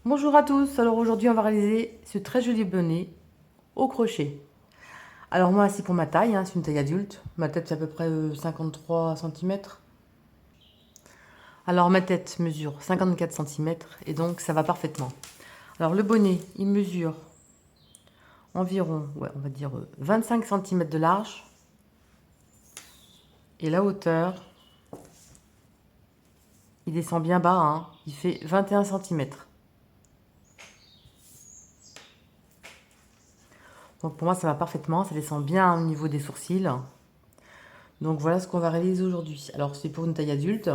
Bonjour à tous, alors aujourd'hui on va réaliser ce très joli bonnet au crochet. Alors moi c'est pour ma taille, c'est une taille adulte, ma tête c'est à peu près 53 cm. Alors ma tête mesure 54 cm et donc ça va parfaitement. Alors le bonnet il mesure environ, on va dire 25 cm de large et la hauteur, il descend bien bas, il fait 21 cm. Donc pour moi ça va parfaitement, ça descend bien au niveau des sourcils. Donc voilà ce qu'on va réaliser aujourd'hui. Alors c'est pour une taille adulte.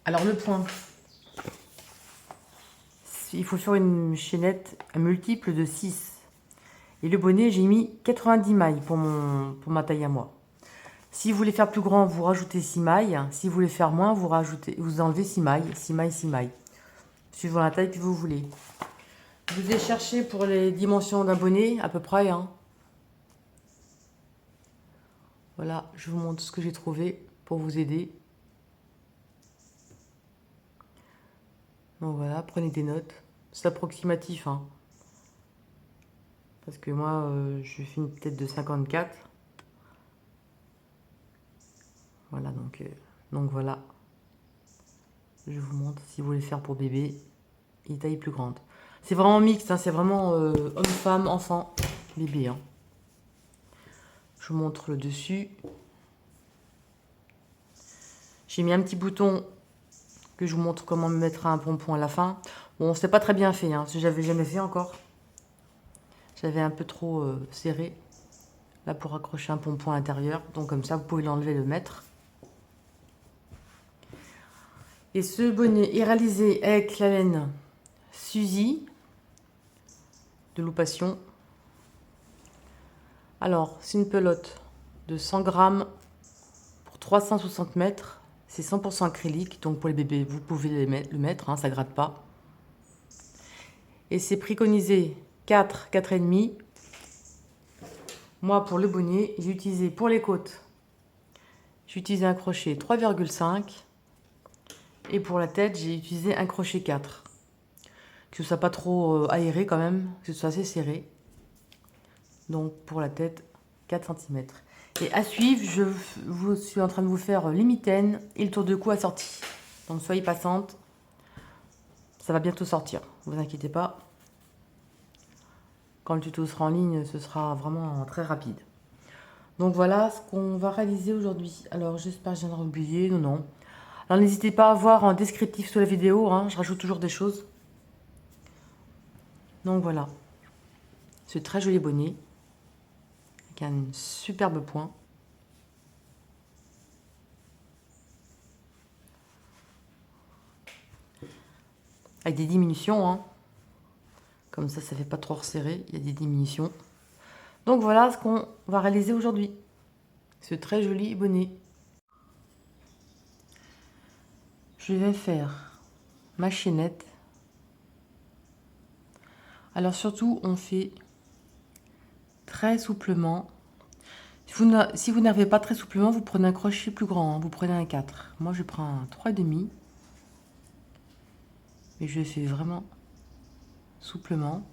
Alors le point, il faut faire une chaînette un multiple de 6. Et le bonnet, j'ai mis 90 mailles pour ma taille à moi. Si vous voulez faire plus grand, vous rajoutez 6 mailles. Si vous voulez faire moins, vous enlevez 6 mailles, 6 mailles, 6 mailles. Suivant la taille que vous voulez. Je vous ai cherché pour les dimensions d'un bonnet, à peu près. Voilà, je vous montre ce que j'ai trouvé pour vous aider. Donc voilà, prenez des notes. C'est approximatif, parce que moi, je fais une tête de 54. Voilà, donc voilà. Je vous montre si vous voulez faire pour bébé et taille plus grande. C'est vraiment mixte, c'est vraiment homme, femme, enfant, bébé. Je vous montre le dessus. J'ai mis un petit bouton que je vous montre comment mettre un pompon à la fin. Bon, c'est pas très bien fait, si j'avais jamais fait encore. J'avais un peu trop serré. Là, pour accrocher un pompon à l'intérieur. Donc comme ça, vous pouvez l'enlever et le mettre. Et ce bonnet est réalisé avec la laine Suzy de Loupation. Alors, c'est une pelote de 100 grammes pour 360 mètres. C'est 100% acrylique, donc pour les bébés, vous pouvez le mettre, ça gratte pas. Et c'est préconisé 4, 4,5. Moi, pour le bonnet, j'ai utilisé pour les côtes, j'ai utilisé un crochet 3,5. Et pour la tête, j'ai utilisé un crochet 4. Que ce soit pas trop aéré quand même, que ce soit assez serré. Donc pour la tête, 4 cm. Et à suivre, je suis en train de vous faire les mitaines et le tour de cou assorti. Donc soyez patiente, ça va bientôt sortir, ne vous inquiétez pas. Quand le tuto sera en ligne, ce sera vraiment très rapide. Donc voilà ce qu'on va réaliser aujourd'hui. Alors j'espère que je n'ai rien oublié, non. Alors n'hésitez pas à voir en descriptif sous la vidéo, je rajoute toujours des choses. Donc voilà, ce très joli bonnet, avec un superbe point. Avec des diminutions, Comme ça fait pas trop resserré, il y a des diminutions. Donc voilà ce qu'on va réaliser aujourd'hui. Ce très joli bonnet. Je vais faire ma chaînette. Alors surtout, on fait très souplement. Si vous n'arrivez pas très souplement, vous prenez un crochet plus grand, vous prenez un 4. Moi, je prends un 3,5. Et je fais vraiment souplement.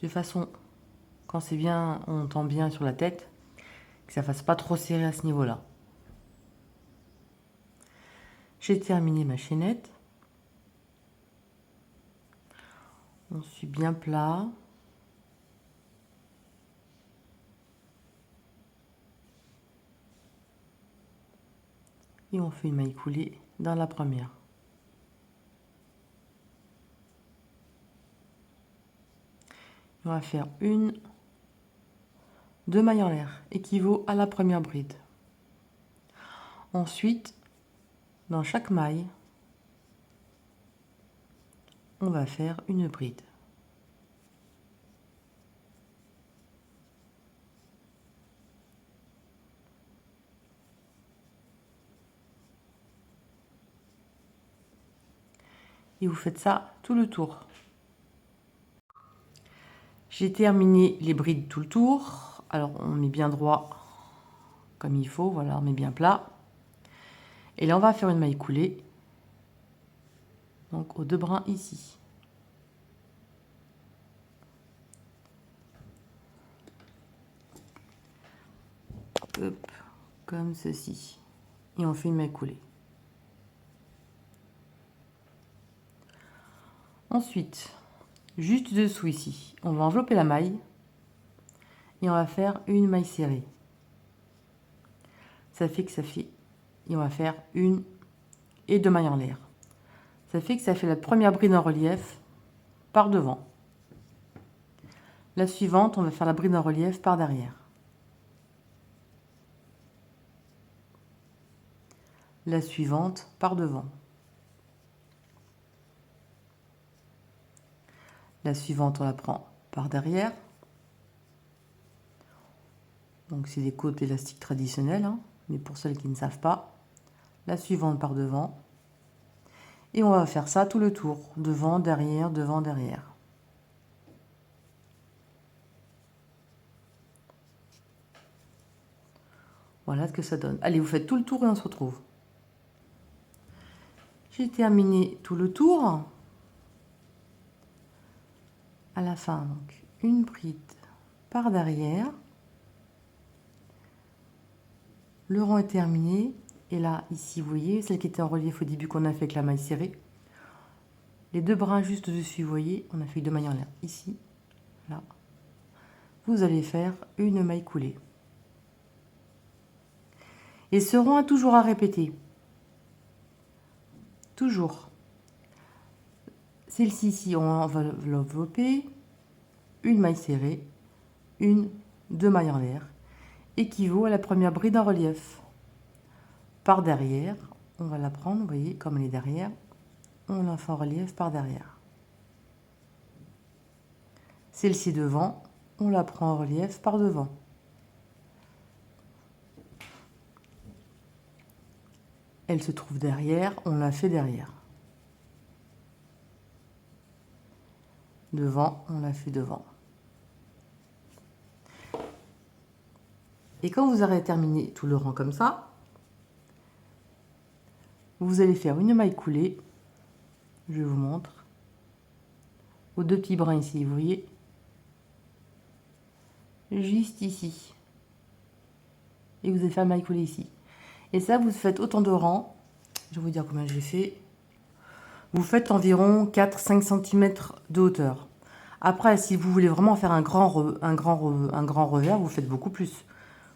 De façon, quand c'est bien, on tend bien sur la tête, que ça fasse pas trop serré à ce niveau-là. J'ai terminé ma chaînette. On suit bien plat. Et on fait une maille coulée dans la première. On va faire deux mailles en l'air, équivaut à la première bride. Ensuite, dans chaque maille, on va faire une bride. Et vous faites ça tout le tour. J'ai terminé les brides tout le tour. Alors on met bien droit comme il faut, voilà, on met bien plat. Et là, on va faire une maille coulée, donc aux 2 brins ici. Hop, comme ceci. Et on fait une maille coulée. Ensuite, juste dessous ici, on va envelopper la maille et on va faire une maille serrée. Ça fait que ça fait, et on va faire une et 2 mailles en l'air. Ça fait que ça fait la première bride en relief par devant. La suivante, on va faire la bride en relief par derrière. La suivante par devant. La suivante, on la prend par derrière. Donc c'est des côtes élastiques traditionnelles, hein, mais pour celles qui ne savent pas. La suivante par devant. Et on va faire ça tout le tour. Devant, derrière, devant, derrière. Voilà ce que ça donne. Allez, vous faites tout le tour et on se retrouve. J'ai terminé tout le tour. À la fin, donc, une bride par derrière. Le rang est terminé. Et là, ici, vous voyez, celle qui était en relief au début qu'on a fait avec la maille serrée. Les 2 brins juste dessus, vous voyez, on a fait 2 mailles en l'air. Ici, là. Vous allez faire une maille coulée. Et ce rang est toujours à répéter. Toujours. Celle-ci, ici, on va l'envelopper. Une maille serrée. Une, 2 mailles en l'air. Équivaut à la première bride en relief. Par derrière, on va la prendre, vous voyez, comme elle est derrière. On la fait en relief par derrière. Celle-ci devant, on la prend en relief par devant. Elle se trouve derrière, on la fait derrière. Devant, on la fait devant. Et quand vous aurez terminé tout le rang comme ça, vous allez faire une maille coulée. Je vous montre. Aux 2 petits brins ici, vous voyez. Juste ici. Et vous allez faire une maille coulée ici. Et ça, vous faites autant de rangs. Je vais vous dire combien j'ai fait. Vous faites environ 4-5 cm de hauteur. Après, si vous voulez vraiment faire un grand revers, vous faites beaucoup plus.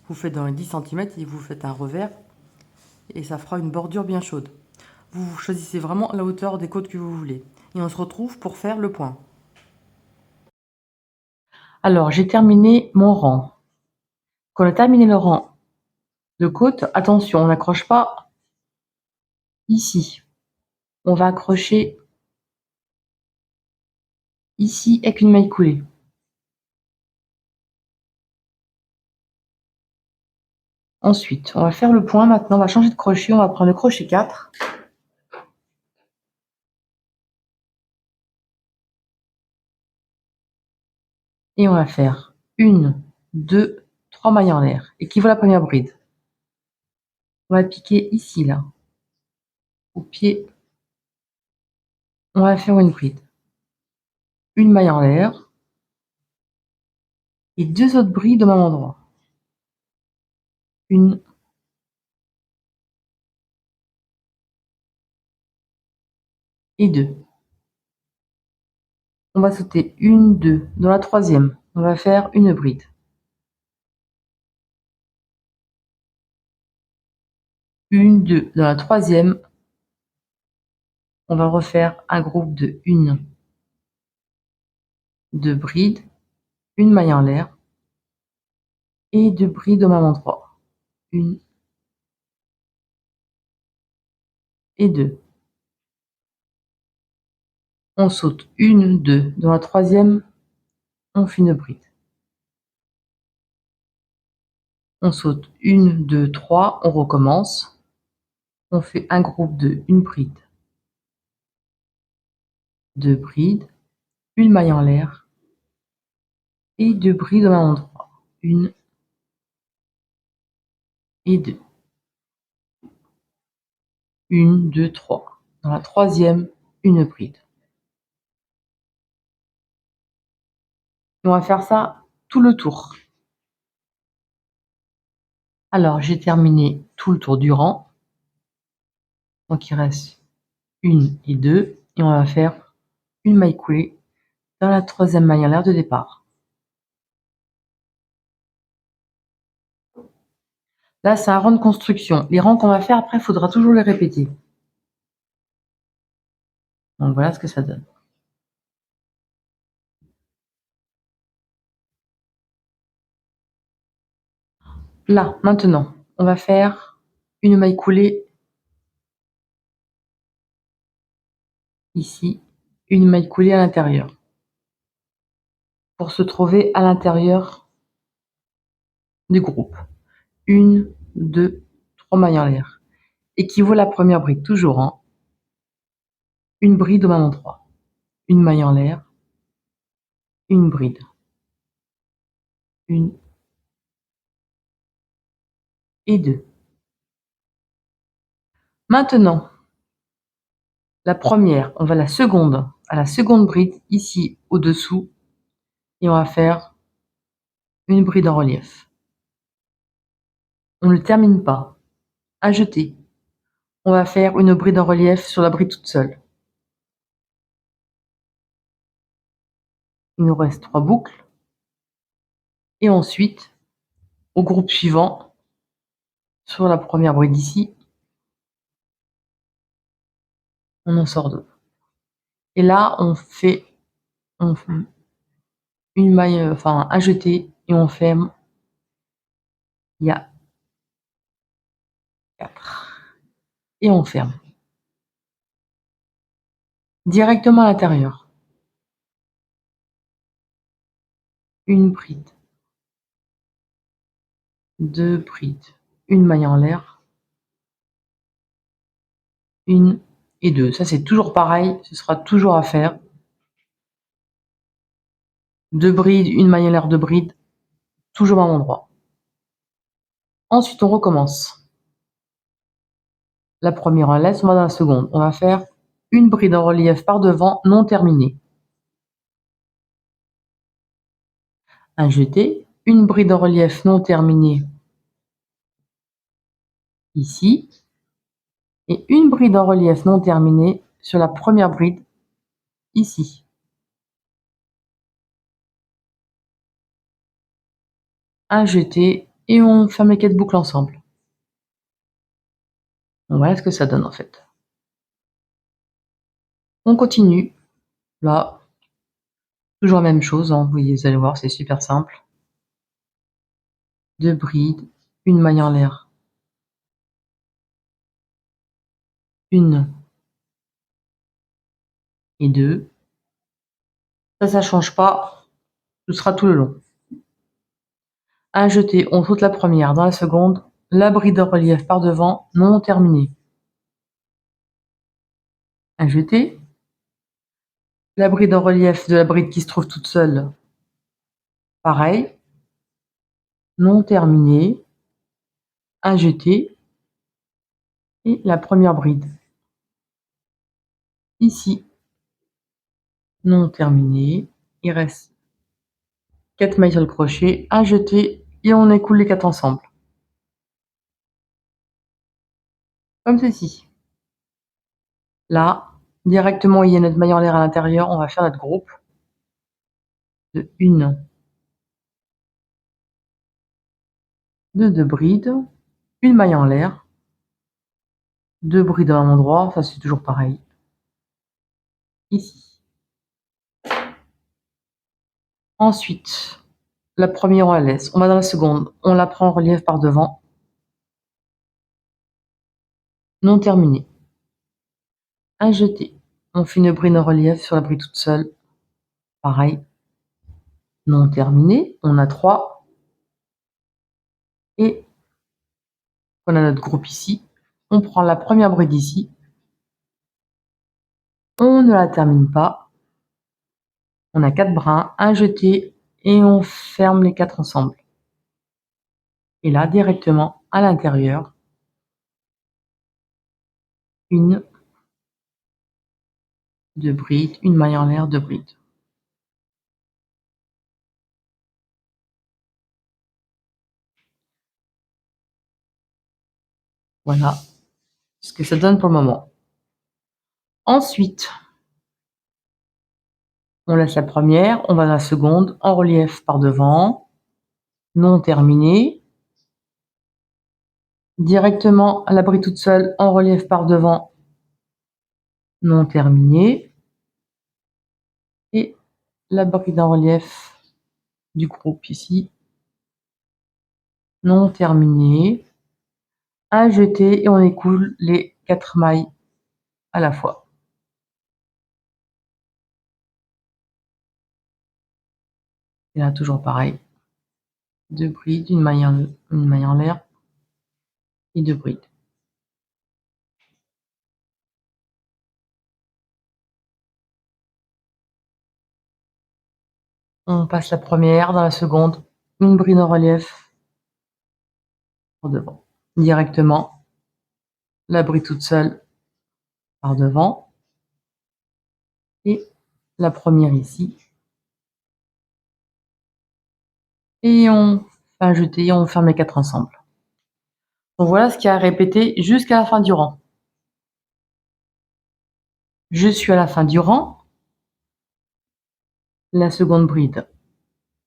Vous faites dans les 10 cm et vous faites un revers. Et ça fera une bordure bien chaude. Vous choisissez vraiment la hauteur des côtes que vous voulez. Et on se retrouve pour faire le point. Alors, j'ai terminé mon rang. Quand on a terminé le rang de côte, attention, on n'accroche pas ici. On va accrocher ici avec une maille coulée. Ensuite, on va faire le point. Maintenant, on va changer de crochet. On va prendre le crochet 4. Et on va faire 1, 2, 3 mailles en l'air, équivaut à la première bride. On va piquer ici, là, au pied. On va faire une bride. Une maille en l'air. Et 2 autres brides au même endroit. Une et 2. On va sauter 1, 2. Dans la troisième, on va faire une bride. Une, 2. Dans la troisième, on va refaire un groupe de 1, 2 brides, une maille en l'air et 2 brides au même endroit. 1 et 2. On saute 1, 2. Dans la troisième, on fait une bride. On saute 1, 2, 3. On recommence. On fait un groupe de 1 bride, 2 brides, une maille en l'air et 2 brides au même endroit. 1 et 2. 1, 2, 3. Dans la troisième, une bride. Et on va faire ça tout le tour. Alors, j'ai terminé tout le tour du rang. Donc, il reste 1 et 2. Et on va faire une maille coulée dans la troisième maille en l'air de départ. Là, c'est un rang de construction. Les rangs qu'on va faire après, il faudra toujours les répéter. Donc, voilà ce que ça donne. Là, maintenant, on va faire une maille coulée ici, une maille coulée à l'intérieur pour se trouver à l'intérieur du groupe. 1, 2, 3 mailles en l'air. Équivaut la première bride, toujours en une bride au même endroit. Une maille en l'air, une bride. Une et 2. Maintenant, la première, on va à la seconde bride, ici au-dessous, et on va faire une bride en relief. On ne termine pas. À jeter. On va faire une bride en relief sur la bride toute seule. Il nous reste 3 boucles. Et ensuite, au groupe suivant, sur la première bride ici, on en sort 2. Et là, on fait une maille, enfin un jeté, et on ferme. Il y a 4. Et on ferme. Directement à l'intérieur. Une bride. 2 brides. Une maille en l'air. 1 et 2. Ça, c'est toujours pareil. Ce sera toujours à faire. 2 brides, une maille en l'air, 2 brides. Toujours au même endroit. Ensuite, on recommence. La première en laisse, on va dans la seconde. On va faire une bride en relief par devant non terminée. Un jeté, une bride en relief non terminée ici, et une bride en relief non terminée sur la première bride ici. Un jeté, et on ferme les 4 boucles ensemble. Donc voilà ce que ça donne en fait. On continue. Là, toujours la même chose, hein. Vous allez voir, c'est super simple. 2 brides, une maille en l'air. 1 et 2. Ça change pas. Ce sera tout le long. Un jeté, on saute la première, dans la seconde, la bride en relief par devant, non terminée. Un jeté, la bride en relief de la bride qui se trouve toute seule, pareil, non terminée, un jeté, et la première bride. Ici, non terminée, il reste 4 mailles sur le crochet, un jeté, et on écoule les 4 ensemble. Comme ceci. Là, directement, il y a notre maille en l'air à l'intérieur, on va faire notre groupe de 1, de 2 brides, une maille en l'air, 2 brides au même endroit, ça c'est toujours pareil. Ici. Ensuite, la première on la laisse, on va dans la seconde, on la prend en relief par devant, non terminée. Un jeté, on fait une bride en relief sur la bride toute seule, pareil, non terminée, on a 3, et on a notre groupe ici, on prend la première bride ici, on ne la termine pas, on a 4 brins, un jeté, et on ferme les 4 ensemble. Et là, directement, à l'intérieur, une, deux brides, une maille en l'air, deux brides. Voilà ce que ça donne pour le moment. Ensuite, on laisse la première, on va dans la seconde, en relief par devant, non terminée. Directement la bride toute seule, en relief par devant, non terminée. Et la bride en relief du groupe ici, non terminée. Un jeté et on écoule les 4 mailles à la fois. Et là, toujours pareil. Deux brides, une maille en l'air et deux brides. On passe la première, dans la seconde, une bride en relief pour devant. Directement, la bride toute seule par devant. Et la première ici. Et on fait un jeté et on ferme les 4 ensemble. Donc voilà ce qu'il y a à répéter jusqu'à la fin du rang. Je suis à la fin du rang. La seconde bride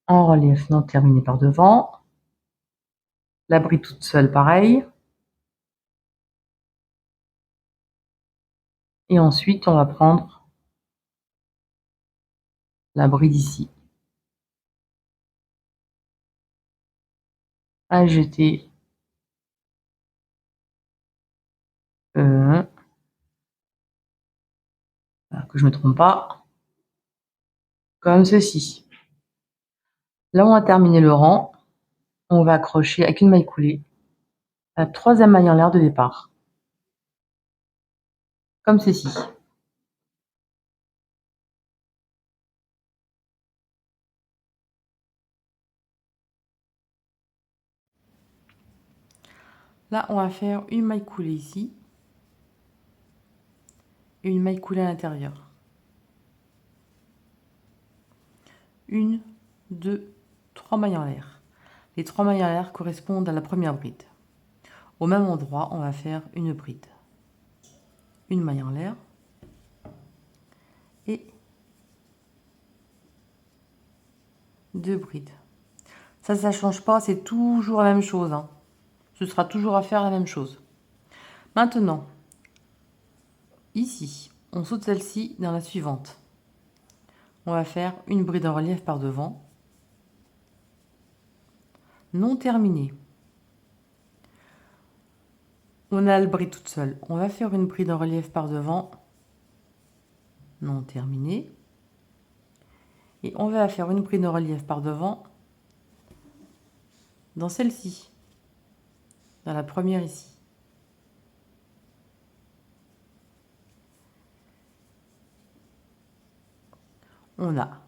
en relief non terminée par devant. La bride toute seule, pareil. Et ensuite, on va prendre la bride ici. À jeter. Que je ne me trompe pas. Comme ceci. Là, on a terminé le rang. On va accrocher avec une maille coulée la troisième maille en l'air de départ. Comme ceci. Là, on va faire une maille coulée ici et une maille coulée à l'intérieur. Une, deux, trois mailles en l'air. Les 3 mailles en l'air correspondent à la première bride. Au même endroit, on va faire une bride. Une maille en l'air et deux brides. Ça ne change pas, c'est toujours la même chose. Hein. Ce sera toujours à faire la même chose. Maintenant, ici, on saute celle-ci dans la suivante. On va faire une bride en relief par devant, non terminée. On a la bride toute seule. On va faire une bride en relief par devant, non terminée. Et on va faire une bride en relief par devant dans celle-ci, dans la première ici. On a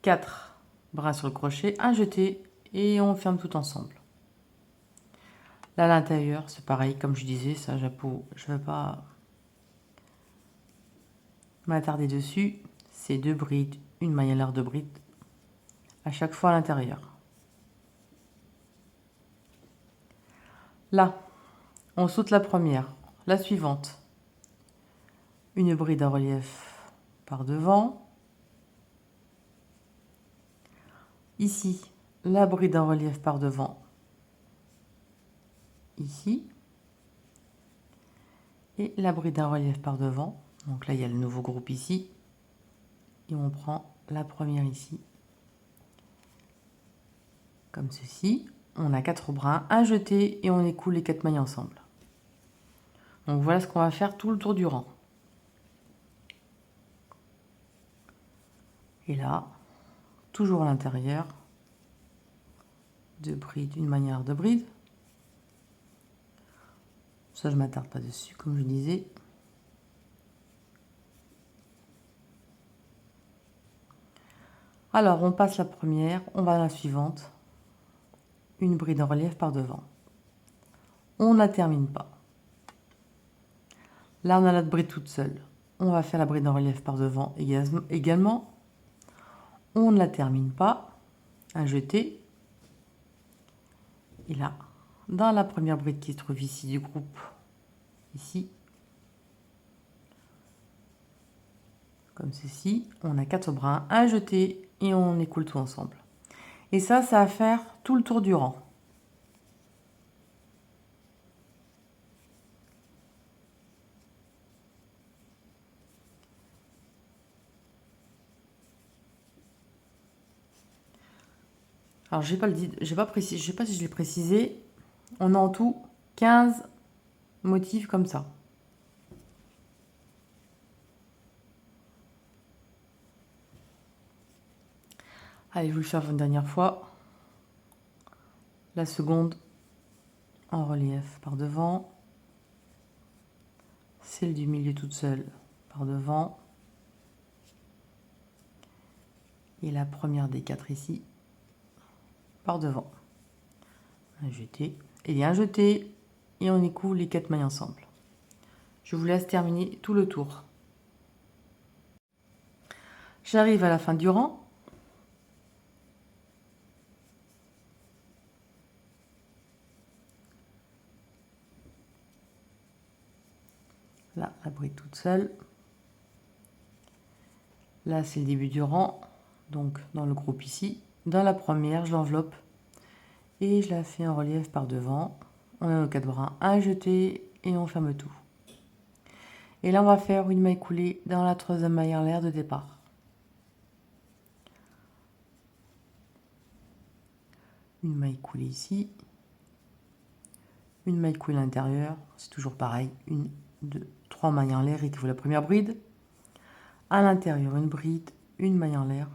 4 brins sur le crochet, un jeté et on ferme tout ensemble. Là à l'intérieur, c'est pareil, comme je disais, ça je ne vais pas m'attarder dessus. C'est 2 brides, une maille à l'air de bride à chaque fois à l'intérieur. Là, on saute la première, la suivante. Une bride en relief par devant. Ici, la bride en relief par devant. Ici. Et la bride en relief par devant. Donc là, il y a le nouveau groupe ici. Et on prend la première ici. Comme ceci. On a 4 brins, un jeté et on écoule les 4 mailles ensemble. Donc voilà ce qu'on va faire tout le tour du rang. Et là, toujours à l'intérieur, 2 brides, une maille en l'air de bride. Ça, je ne m'attarde pas dessus, comme je disais. Alors, on passe la première, on va à la suivante. Une bride en relief par devant. on ne la termine pas. Là, on a notre bride toute seule. On va faire la bride en relief par devant également. On ne la termine pas. Un jeté. Et là, dans la première bride qui se trouve ici du groupe, ici, comme ceci, on a 4 brins, un jeté et on écoule tout ensemble. Et ça va faire tout le tour du rang. Alors, j'ai pas précisé, je sais pas si je l'ai précisé. On a en tout 15 motifs comme ça. Allez, je vous le fais une dernière fois. La seconde en relief par devant. Celle du milieu toute seule par devant. Et la première des 4 ici par devant. Un jeté. Et un jeté. Et on écoule les 4 mailles ensemble. Je vous laisse terminer tout le tour. J'arrive à la fin du rang. Là, la bride toute seule. Là, c'est le début du rang. Donc, dans le groupe ici. Dans la première, je l'enveloppe. Et je la fais en relief par devant. On a nos 4 brins, un jeté et on ferme tout. Et là, on va faire une maille coulée dans la 3e maille en l'air de départ. Une maille coulée ici. Une maille coulée à l'intérieur. C'est toujours pareil. 1, 2, 3 mailles en l'air et qui faut la première bride. À l'intérieur, une bride, une maille en l'air.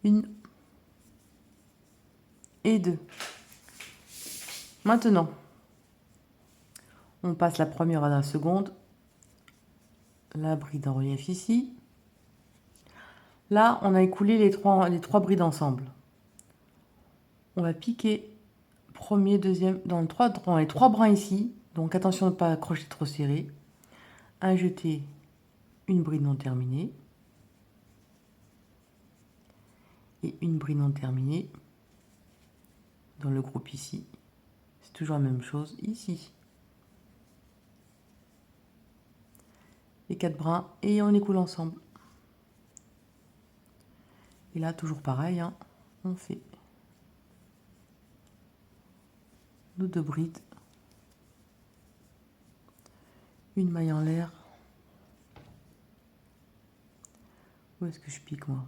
Une et 2. Maintenant, on passe la première à la seconde. La bride en relief ici. Là, on a écoulé les trois brides ensemble. On va piquer premier, deuxième, dans les 3 brins ici. Donc attention de ne pas accrocher trop serré. Un jeté, une bride non terminée. Et une bride non terminée dans le groupe ici. C'est toujours la même chose ici. Les 4 brins et on écoule ensemble. Et là, toujours pareil, hein, on fait nos 2 brides. Une maille en l'air. Où est-ce que je pique, moi?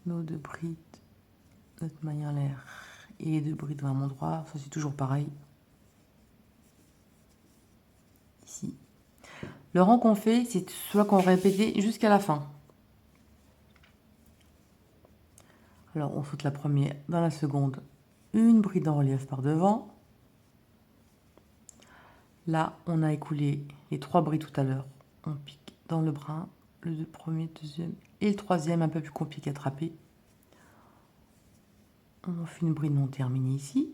Nos 2 brides, notre maille en l'air et les 2 brides vers mon droit. Ça, c'est toujours pareil. Ici. Le rang qu'on fait, c'est celui qu'on répétait jusqu'à la fin. Alors, on saute la première dans la seconde. Une bride en relief par devant. Là, on a écoulé les 3 brides tout à l'heure. On pique dans le brin, le premier, deuxième et le troisième, un peu plus compliqué à attraper. On fait une bride non terminée ici.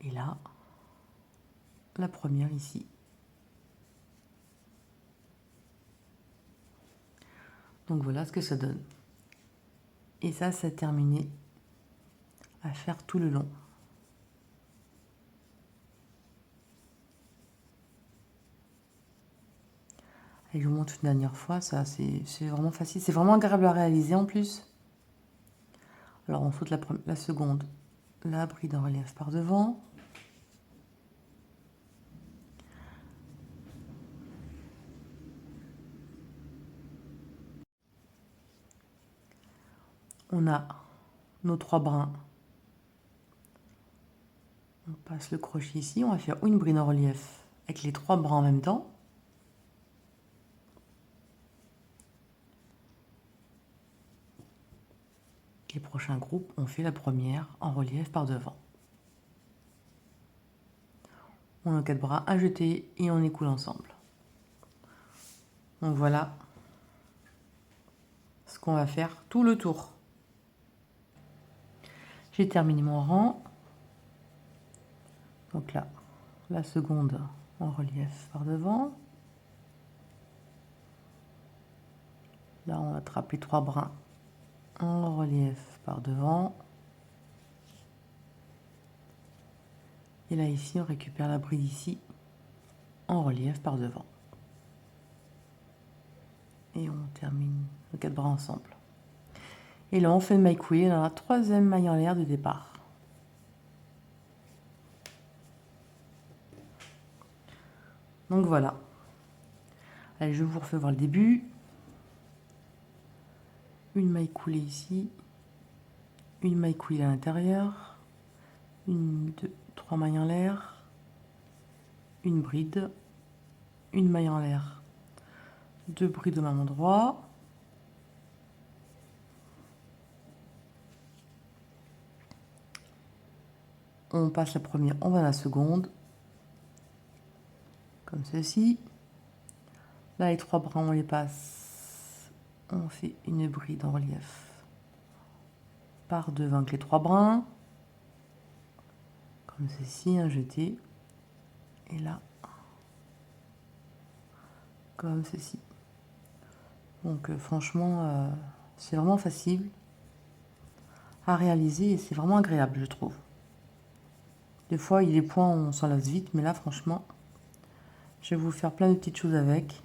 Et là, la première ici. Donc voilà ce que ça donne. Et ça, c'est terminé à faire tout le long. Et je vous montre une dernière fois, ça c'est vraiment facile. C'est vraiment agréable à réaliser en plus. Alors on saute la seconde, la bride en relief par devant. On a nos 3 brins. On passe le crochet ici, on va faire une bride en relief avec les 3 brins en même temps. Et prochain groupe, on fait la première en relief par devant. On a 4 bras, un jeté et on écoule ensemble. Donc voilà qu'on va faire tout le tour. J'ai terminé mon rang. Donc là, la seconde en relief par devant. Là, on attrape les 3 brins en relief par devant. Et là, ici, on récupère la bride ici en relief par devant. Et on termine les 4 brins ensemble. Et là, on fait une maille coulée dans la 3e maille en l'air du départ. Donc voilà. Allez, je vous refais voir le début. Une maille coulée ici. Une maille coulée à l'intérieur. 1, 2, 3 mailles en l'air. Une bride. Une maille en l'air. 2 brides au même endroit. On passe la première, on va à la seconde. Comme ceci. Là, les 3 brins, on les passe. On fait une bride en relief par devant avec les 3 brins. Comme ceci, un jeté. Et là, comme ceci. Donc franchement, c'est vraiment facile à réaliser et c'est vraiment agréable, je trouve. Des fois, il y a des points où on s'en lasse vite, mais là, franchement, je vais vous faire plein de petites choses avec.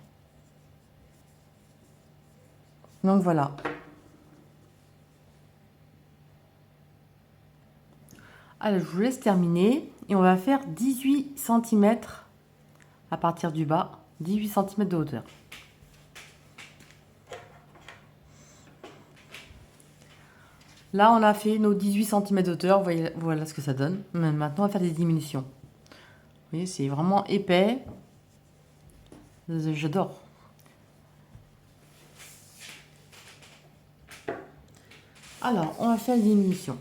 Donc voilà. Alors, je vous laisse terminer et on va faire 18 cm à partir du bas, 18 cm de hauteur. Là, on a fait nos 18 cm de hauteur, voilà ce que ça donne. Maintenant, on va faire des diminutions. Vous voyez, c'est vraiment épais. J'adore. Alors, on va faire des diminutions.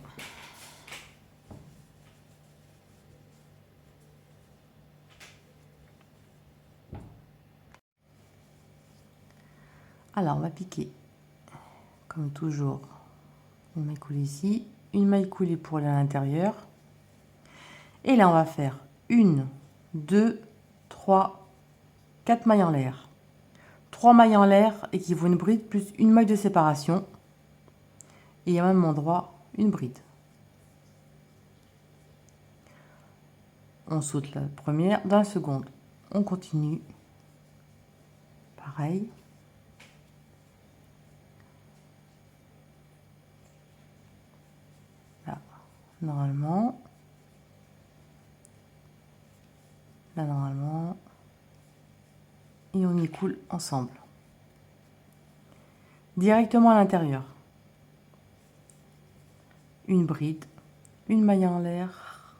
Alors, on va piquer, comme toujours, une maille coulée ici, une maille coulée pour aller à l'intérieur. Et là, on va faire 1, 2, 3, 4 mailles en l'air. 3 mailles en l'air équivaut à une bride plus une maille de séparation. Et au même endroit, une bride. On saute la première, dans la seconde, on continue. Pareil. Là, normalement. Là, normalement. Et on y coule ensemble. Directement à l'intérieur. Une bride, une maille en l'air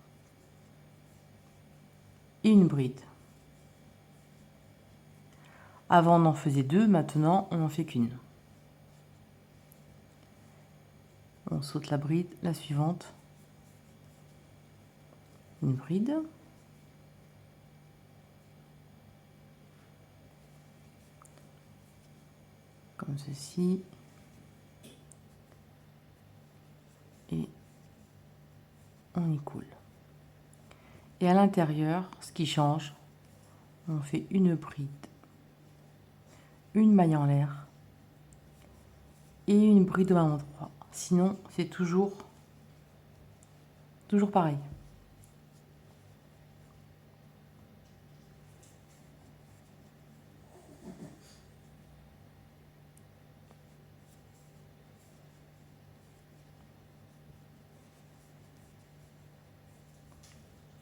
et une bride. Avant, on en faisait 2, maintenant, on n'en fait qu'une. On saute la bride, la suivante. Une bride. Comme ceci. Et on y coule. Et à l'intérieur, ce qui change, on fait une bride, une maille en l'air et une bride au même endroit. Sinon, c'est toujours pareil.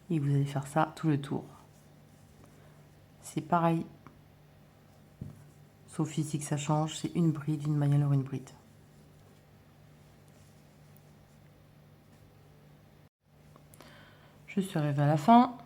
Et vous allez faire ça tout le tour. C'est pareil. Sauf ici que ça change, c'est une bride, une maille en l'air, une bride. Je suis arrivée à la fin.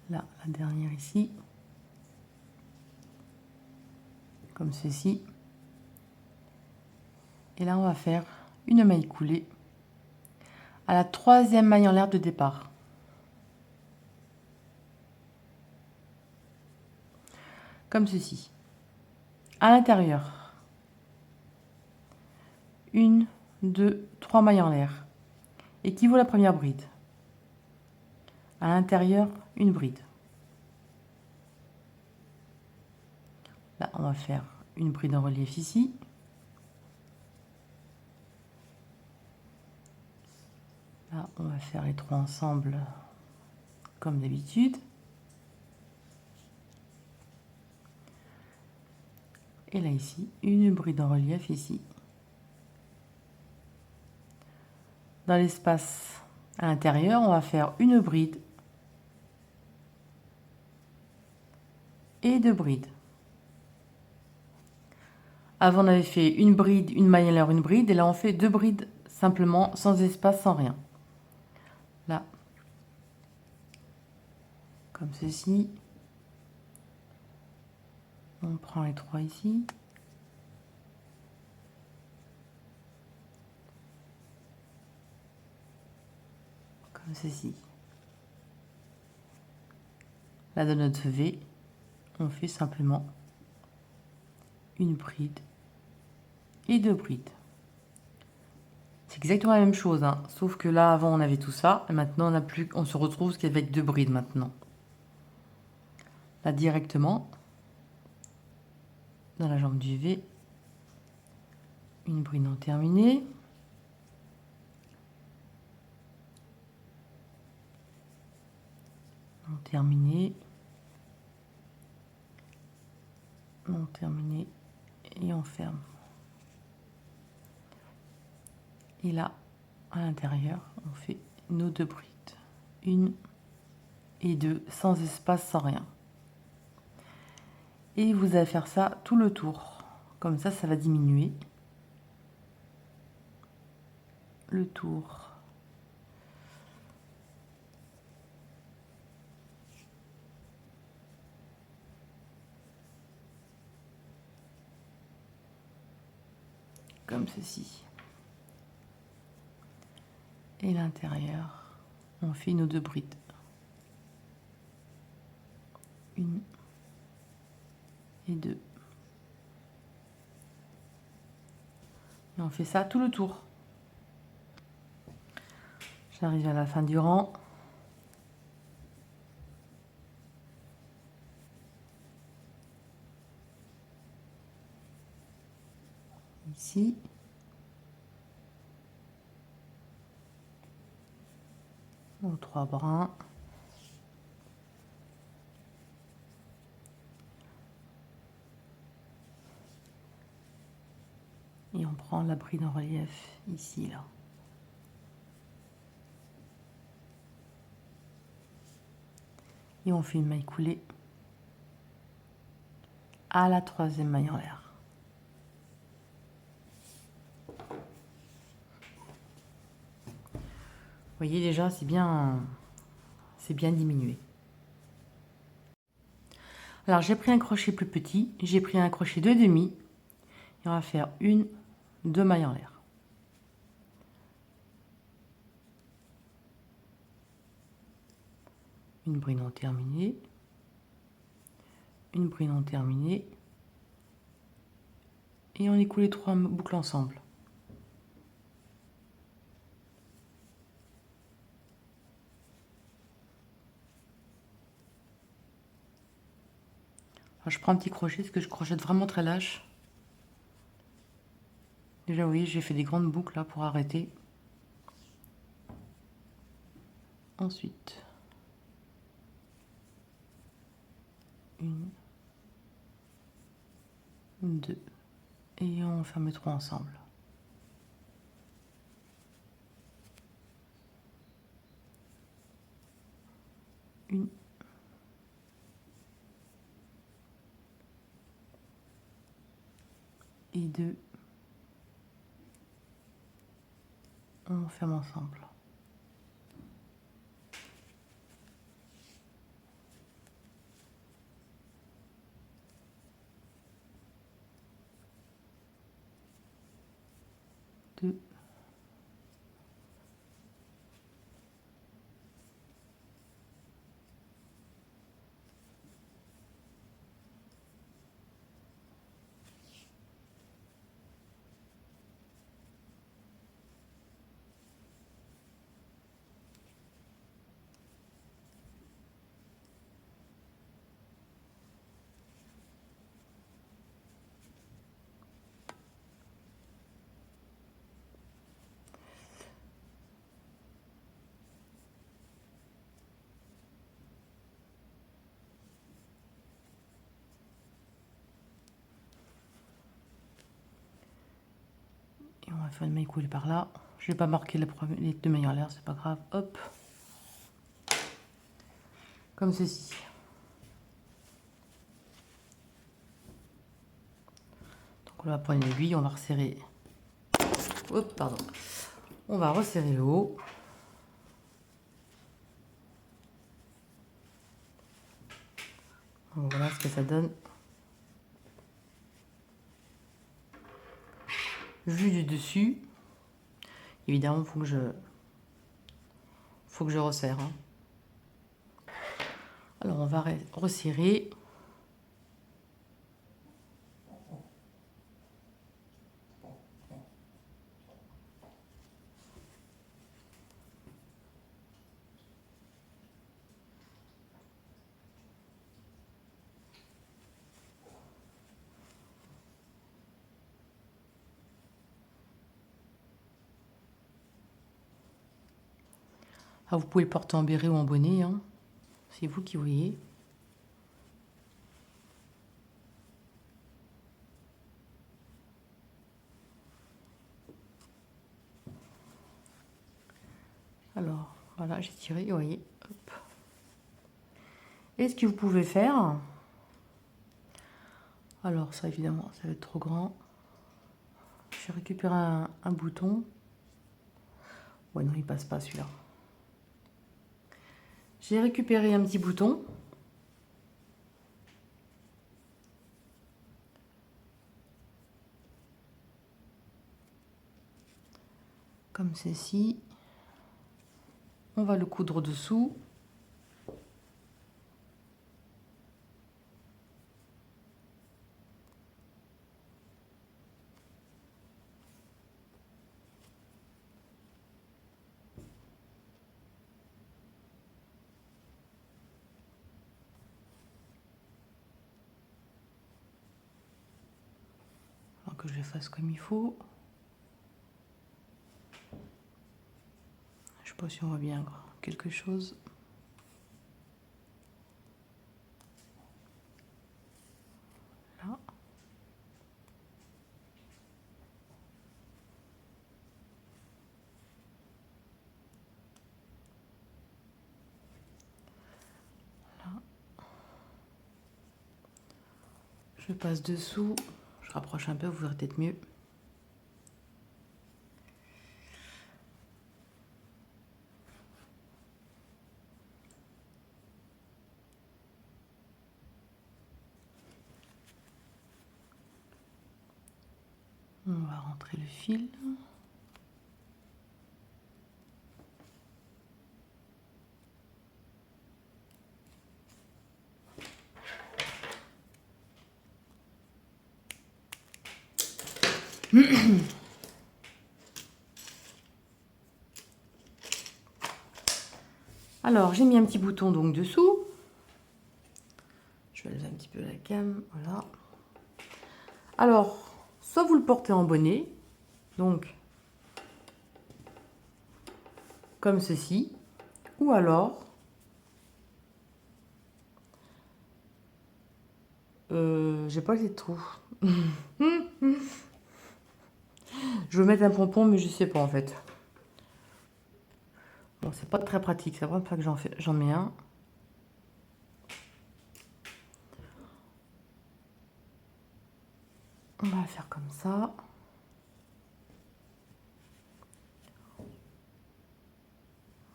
Là, la dernière ici. Comme ceci. Et là, on va faire une maille coulée à la troisième maille en l'air de départ. Comme ceci. À l'intérieur, 1, 2, 3 mailles en l'air. Et qui vaut la première bride. À l'intérieur, une bride. Là, on va faire une bride en relief ici. Là, on va faire les trois ensemble comme d'habitude. Et là, ici, une bride en relief ici. Dans l'espace à l'intérieur, on va faire une bride et deux brides. Avant, on avait fait une bride, une maille à l'air, une bride. Et là, on fait deux brides simplement, sans espace, sans rien. Là, comme ceci. On prend les trois ici. Comme ceci. Là, dans notre V, on fait simplement une bride et deux brides. C'est exactement la même chose, hein, sauf que là, avant, on avait tout ça, et maintenant, on se retrouve qu'avec deux brides maintenant. Là, directement, dans la jambe du V, une bride non terminée. Non terminée. Non terminée. Et on ferme. Et là, à l'intérieur, on fait nos deux brides. Une et deux, sans espace, sans rien. Et vous allez faire ça tout le tour. Comme ça va diminuer. Le tour. Comme ceci. Et l'intérieur, on fait nos deux brides. Une et deux. Et on fait ça tout le tour. J'arrive à la fin du rang. Ici. Nos trois brins. Et on prend la bride en relief ici, là. Et on fait une maille coulée à la troisième maille en l'air. Vous voyez déjà, c'est bien diminué. Alors j'ai pris un crochet plus petit, j'ai pris un crochet de demi, et on va faire une, deux mailles en l'air. Une bride non terminée, une bride non terminée, et on écoule les trois boucles ensemble. Alors, je prends un petit crochet parce que je crochète vraiment très lâche. Déjà, vous voyez, j'ai fait des grandes boucles là pour arrêter. Ensuite, une, deux, et on ferme les trois ensemble. Une, et deux, on ferme ensemble. 2. Et on va faire une maille coulée par là. Je vais pas marquer les deux mailles en l'air, c'est pas grave. Hop. Comme ceci. Donc on va prendre une aiguille, on va resserrer. Hop, pardon. On va resserrer le haut. Donc voilà ce que ça donne. Vue du dessus. Évidemment, il faut que je resserre. Hein. Alors on va resserrer. Ah, vous pouvez le porter en béret ou en bonnet, hein. C'est vous qui voyez. Alors, voilà, j'ai tiré, vous voyez. Hop. Et ce que vous pouvez faire, alors ça évidemment, ça va être trop grand. Je vais récupérer un bouton. Ouais, non, il passe pas celui-là. J'ai récupéré un petit bouton. Comme ceci. On va le coudre dessous. Alors que je le fasse comme il faut. Je sais pas si on voit bien quelque chose. Là. Là. Je passe dessous. Je rapproche un peu, vous verrez peut-être mieux. On va rentrer le fil. Alors, j'ai mis un petit bouton donc dessous. Je vais lever un petit peu la cam, voilà. Alors, soit vous le portez en bonnet, donc comme ceci, ou alors, j'ai pas les trous. Je veux mettre un pompon, mais je sais pas en fait. Bon, c'est pas très pratique, c'est vraiment pas que j'en mets un. On va faire comme ça.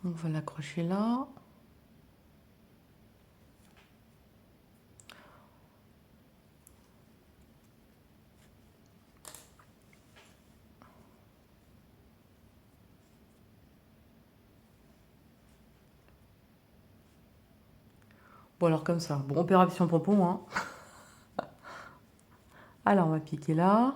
On va l'accrocher là. Bon, alors comme ça. Bon, opération pompon, hein. Alors, on va piquer là.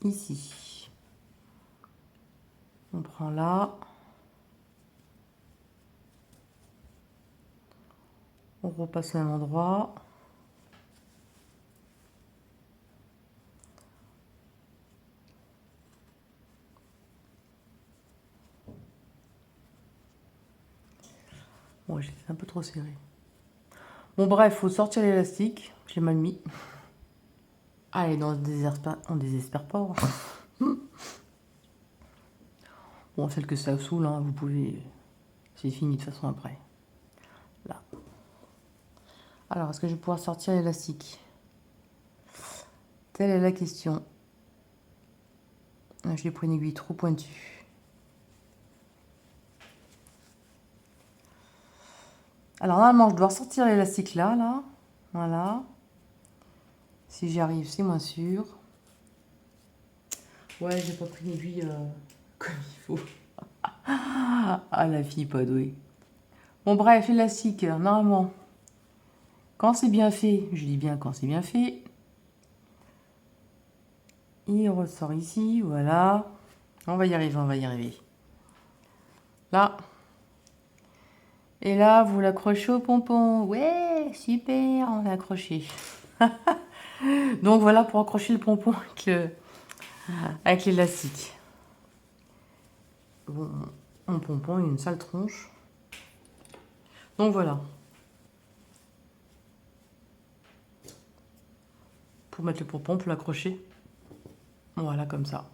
Ici. On prend là. On repasse au même endroit. Bon, j'étais un peu trop serré. Bon, bref, faut sortir l'élastique. Je l'ai mal mis. Allez, on désespère pas. Bon, celle que ça saoule, hein, vous pouvez... C'est fini de toute façon après. Là. Alors, est-ce que je vais pouvoir sortir l'élastique? Telle est la question. Je l'ai pris une aiguille trop pointue. Alors, normalement, je dois sortir l'élastique là, là. Voilà. Si j'y arrive, c'est moins sûr. Ouais, j'ai pas pris une aiguille comme il faut. Ah, la fille pas douée. Bon, bref, élastique, normalement, quand c'est bien fait, je dis bien quand c'est bien fait, il ressort ici, voilà. On va y arriver, on va y arriver. Là. Et là, vous l'accrochez au pompon. Ouais, super, on l'a accroché. Donc voilà pour accrocher le pompon avec l'élastique. Bon, mon pompon, il a une sale tronche. Donc voilà. Pour mettre le pompon, pour l'accrocher. Voilà, comme ça.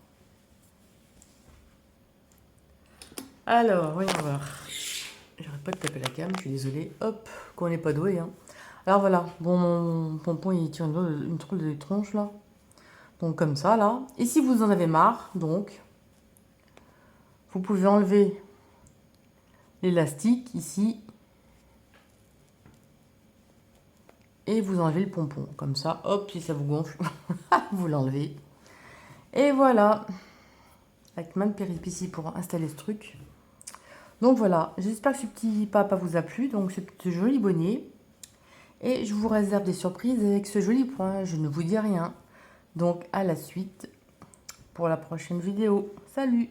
Alors, voyons voir. J'arrête pas de taper la cam, je suis désolée. Hop, qu'on n'est pas doué. Hein. Alors voilà, bon, mon pompon, il tient une drôle de tronche, là. Donc comme ça, là. Et si vous en avez marre, donc, vous pouvez enlever l'élastique, ici. Et vous enlevez le pompon. Comme ça, hop, si ça vous gonfle, vous l'enlevez. Et voilà. Avec main de péripéties pour installer ce truc. Donc voilà, j'espère que ce petit papa vous a plu. Donc ce joli bonnet. Et je vous réserve des surprises avec ce joli point. Je ne vous dis rien. Donc à la suite pour la prochaine vidéo. Salut!